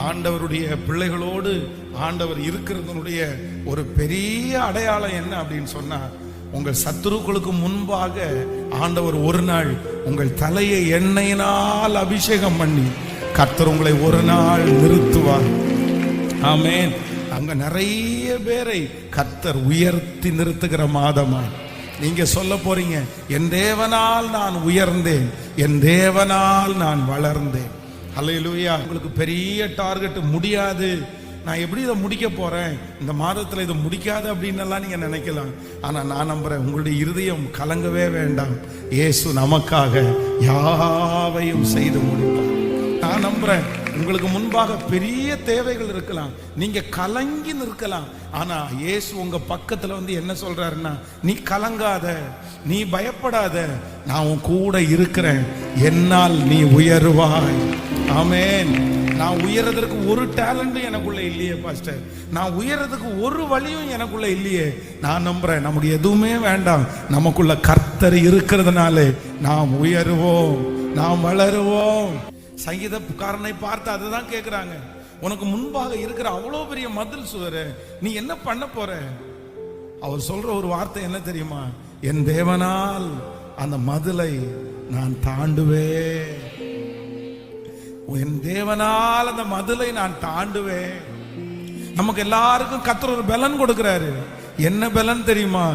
ஆண்டவருடைய பிள்ளைகளோடு ஆண்டவர் இருக்கிறதனுடைய ஒரு பெரிய அடையாளம் என்ன அப்படின்னு சொன்னா, உங்கள் சத்துருக்களுக்கு முன்பாக ஆண்டவர் ஒரு நாள் உங்கள் தலையை எண்ணெயினால் அபிஷேகம் பண்ணி கர்த்தர் உங்களை ஒரு நாள் நிறுத்துவார். ஆமென். அங்க நிறைய பேரை கர்த்தர் உயர்த்தி நிறுத்துகிற மாதமா நீங்க சொல்ல போறீங்க, என் தேவனால் நான் உயர்ந்தேன், என் தேவனால் நான் வளர்ந்தேன். அல்லேலூயா. உங்களுக்கு பெரிய டார்கெட் முடியாது, நான் எப்படி இதை முடிக்க போறேன், இந்த மாதத்துல இதை முடிக்காது அப்படின்னு எல்லாம் நீங்க நினைக்கலாம். ஆனா நான் நம்புறேன், உங்களுடைய இருதயம் கலங்கவே வேண்டாம். இயேசு நமக்காக யாவையும் செய்து முடிப்பார். நான் நம்புறேன், உங்களுக்கு முன்பாக பெரிய தேவைகள் இருக்கலாம், நீங்க கலங்கி நிற்கலாம். ஆனா இயேசு உங்க பக்கத்துல வந்து என்ன சொல்றாருன்னா, நீ கலங்காத, நீ பயப்படாத, நான் உன் கூட இருக்கிறேன், என்னால் நீ உயருவாய். ஆமென். நான் உயர்றதற்கு ஒரு டேலண்டும் எனக்குள்ள இல்லையே பாஸ்டர், நான் உயர்றதுக்கு ஒரு வழியும் எனக்குள்ள இல்லையே. நான் நம்புறேன், நமக்கு எதுவுமே வேண்டாம், நமக்குள்ள கர்த்தர் இருக்கிறதுனாலே நாம் உயருவோம், நாம் வளருவோம். சங்கீதக்காரனை பார்த்து அதுதான் கேட்கிறாங்க, உனக்கு முன்பாக இருக்கிற அவ்வளோ பெரிய மதில் சுவர், நீ என்ன பண்ண போற? அவர் சொல்ற ஒரு வார்த்தை என்ன தெரியுமா? என் தேவனால் அந்த மதிலை நான் தாண்டுவேன், என் தேவனால் அந்த மதிலை நான் தாண்டுவேன். நமக்கு எல்லாருக்கும் கர்த்தர் ஒரு பலன் கொடுக்கிறாரு. என்ன பலன் தெரியுமா?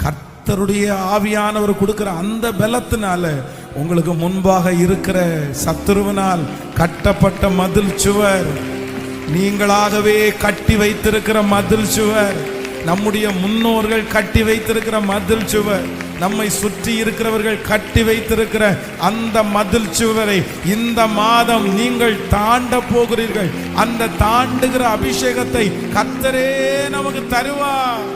கர்த்தருடைய ஆவியானவர் கொடுக்கிற அந்த பலத்தினால உங்களுக்கு முன்பாக இருக்கிற சத்துருவினால் கட்டப்பட்ட மதில் சுவர், நீங்களாகவே கட்டி வைத்திருக்கிற மதில் சுவர், நம்முடைய முன்னோர்கள் கட்டி வைத்திருக்கிற மதில் சுவர், நம்மை சுற்றி இருக்கிறவர்கள் கட்டி வைத்திருக்கிற அந்த மதில் சுவரை இந்த மாதம் நீங்கள் தாண்ட போகிறீர்கள். அந்த தாண்டுகிற அபிஷேகத்தை கர்த்தரே நமக்கு தருவார்.